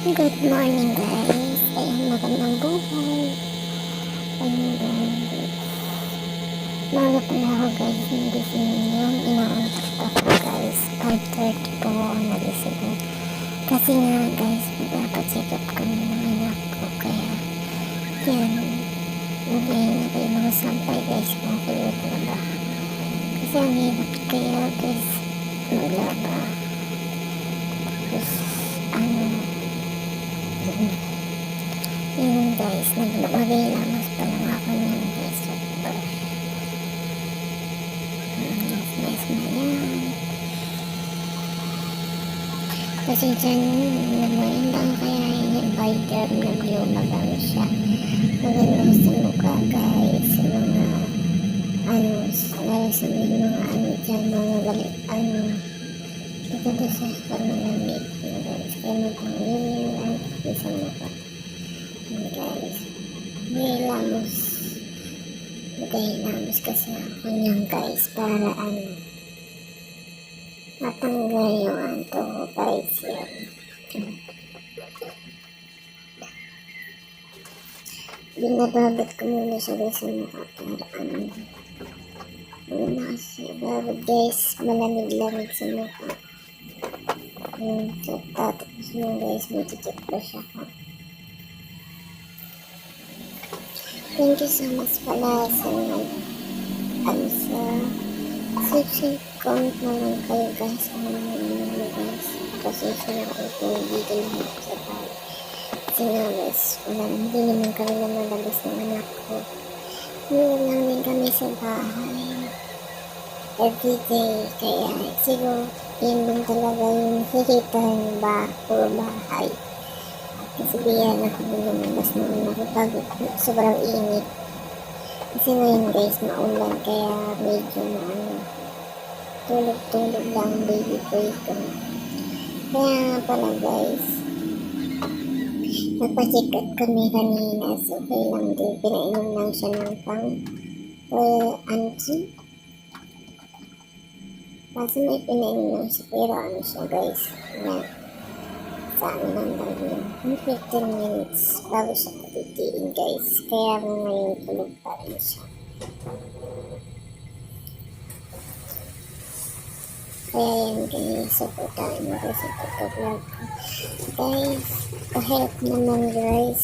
Good morning guys. Ayan, magandang buhay. Maga pala ako guys. Nagising ngayon. Inaantok ako guys. 5:30 po ako nagising. Kasi nga guys, magpapacheck up kami ng anak ko. Kaya, yan. Magayin na kayo mga sampay guys kung kulot na ba. Kasi ang hirap kaya guys, maglaba. Tapos, yun guys, naglabay-lamas pa lang ako niyan guys. Nice na yan. Kasi dyan, nagmayin lang kaya yung binder, naglumagang siya. Maganda sa mukha guys, sa mga lalo sa mga dyan, mga galit, maganda sa panalamig guys. Kaya magpangin yung sa mukha. Guys, magahilamos kasi ako niyan guys para matanggal yung anto ko guys yan. Binababat ko muna siya guys sa mukha para muna kasi babat guys, malamig-lamig sa mukha. So tatapos mo guys, may tikip pa siya ha. Thank you so much pala sa sa section comment na lang kayo guys kung ano guys. Kasi siya ako kung dito lang ako sa bahay. Kasi nga guys, hindi naman kami lumalabas ng anak ko. Hindi lang din kami sa bahay. Everyday. Kaya siguro yun lang talaga yung hihita ng puro bahay. Kasi biyan ako lumabas naman ako pag sobrang init. Kasi ngayon guys, maulan kaya medyo tulog-tulog lang baby boy ko. Kaya nga pala guys, nagpa-check up kami kanina. So okay lang din, pinainom lang siya ng anti. Kasi may pinainom lang siya pero siya guys, na sa amin ang dami 15 minutes bago siya patitiin guys. Kaya ngayon tulog pa rin siya. Kaya yan guys, supportahan mo guys sa pagka-vlog ko. Guys, pa-help naman guys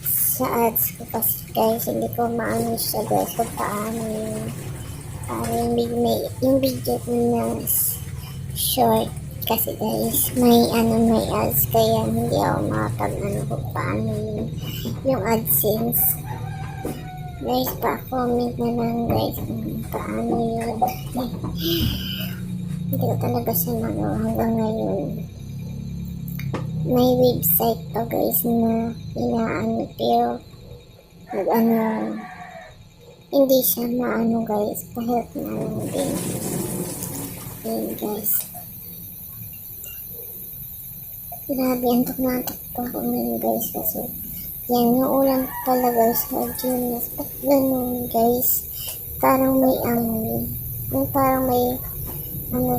sa ads ko kasi guys, hindi ko maano siya guys kung paano yun. Yung video ko na short kasi guys, may ads kaya hindi ako makapag kung paano yung AdSense. Guys, pa-comment na lang guys kung paano yun. Hindi ko talaga siya magawa hanggang ngayon. May website pa guys na pero hindi siya maano guys, pa-help na lang din. Yun guys. Grabe, antok na antok pa ako ngayon guys kasi yan, yung ulam pala guys na Genius. Ba't ganun guys? Parang may amoy. Parang may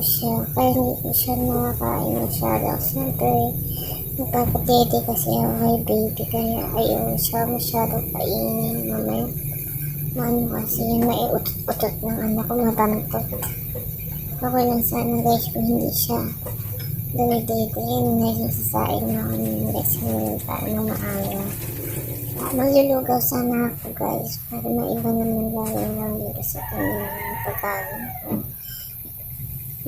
siya. Kaya hindi ko siya nakakain masyado. Siyempre, nagpapatete kasi ako kay baby. Kaya ayaw siya masyado kainin. Mamaya, kasi yun may utot ng anak ko mabantot. Okay lang sana guys kung hindi siya dumidete. Yun na yung sasain na ako ng guys. Paano maaga. Maglulugaw sana ako guys para maiba naman lang dito sa kanilang pagkain.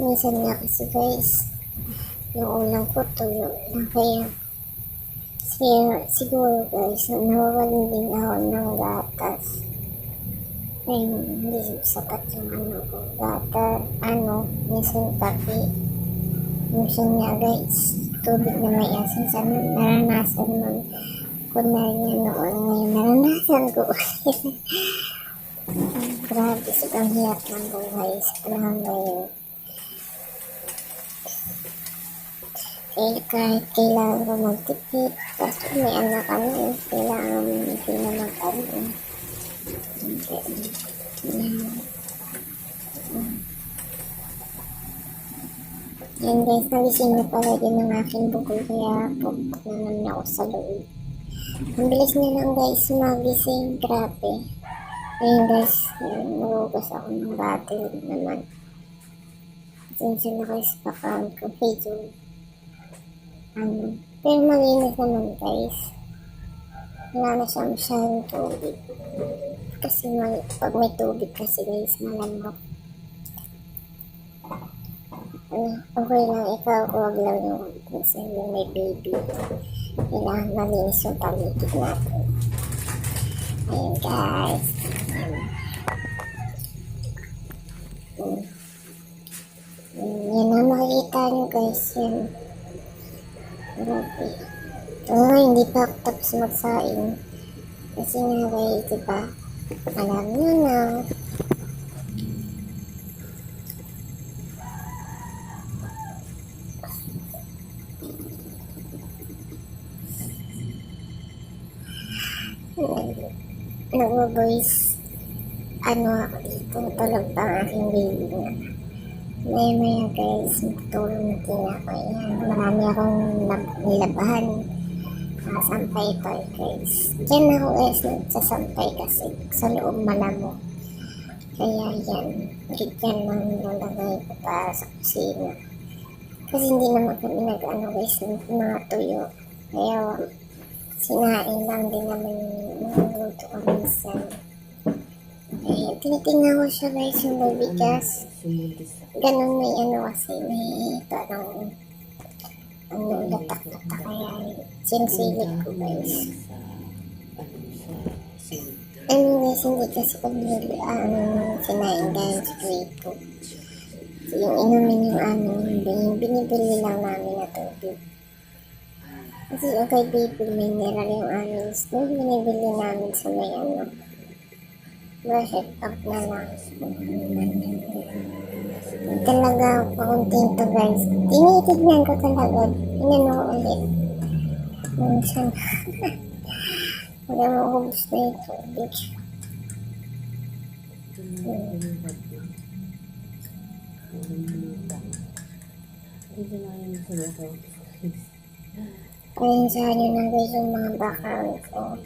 Minsan nga kasi guys, yung ulang ko tuyo na kaya siguro guys, nawawalan din ako ng gatas. Ay, hindi sapat yung gatas, minsan kape. Minsan nga guys, tubig na may asin. Sana naranasan mo ko na yan noon. Ngayon naranasan ko. Grabe, sobrang hirap ng buhay sa panahon ngayon. Kahit kailangan ko magtipid, kasi may anak kami, kailangan hindi na mag-ano. Yan guys, nagising na pala din ng aking bukol kaya pupunta naman ako sa loob. Ang bilis niya lang guys magising, grabe. Ayun guys, nagugas ako ng battery naman. Pasensya na guys, baka ko medyo pero malinis naman guys. Wala na siya masyadong tubig. Kasi pag may tubig kasi guys, malambot. Okay lang, ikaw huwag lang yung kasi yung may baby. Kailangan malinis yung paligid natin. Ayun guys. Yan ang makikita nyo guys. Yan. Grabe. Hindi pa ako tapos magsaing. Kasi nga guys, diba? Alam nyo na. Nag-voice ako dito, tulog pa ang aking baby na. Maya guys, matulog na din ako. Ayan, marami akong nilabahan. Sampay ito guys. Diyan ako guys nagsasampay kasi sa loob malamo. Kaya yan, ganyan lang nalagay ko para sa kusina. Kasi hindi naman kami nag-ano guys ng mga tuyo. Kaya sinain lang din naman yung luto ko minsan. Eh, tinitingnan ko siya guys yung bibigas. Ganun may kasi may parang latak-latak kaya sinsilip ko guys. Guys, hindi kasi kami sinain dahil sa prito. Yung inumin yung binibili lang namin na tubig. Kasi okay baby mineral yung binibili namin sa may brush it up na lang. Talaga pakunting to guys. Tinitignan ko talaga. Inano ko ulit. Minsan. Wala mo ko gusto yung tubig. Pahinsahan nyo na guys yung mga background ko.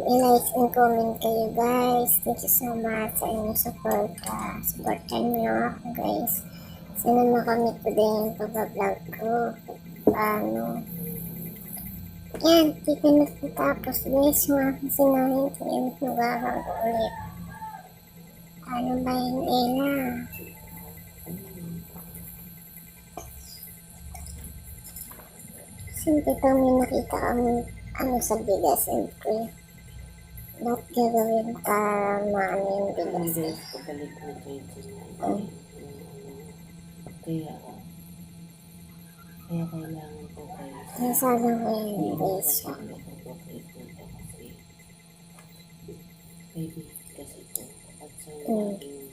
I-like and comment kayo guys. Thank you so much sa inyong support. Supportan nyo ako guys. Sana makamit ko din yung pag-vlog ko. Paano? Yan, dito na tapos guys. Yung aking sinahin ko yung nagkakaroon ko ulit. Ano ba yung Ella? Siyempre pag may nakita kami sa bigas, siyempre lahat gagawin para maano yung bigas. Pabalik na 29. Kaya kailangan ko guys. Nasabi ko yun guys siya. Baby kasi po. At sa naging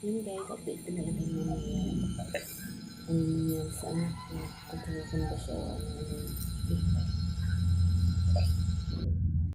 yun guys, update ko na lang yung mga yan sa ano, kung ba siya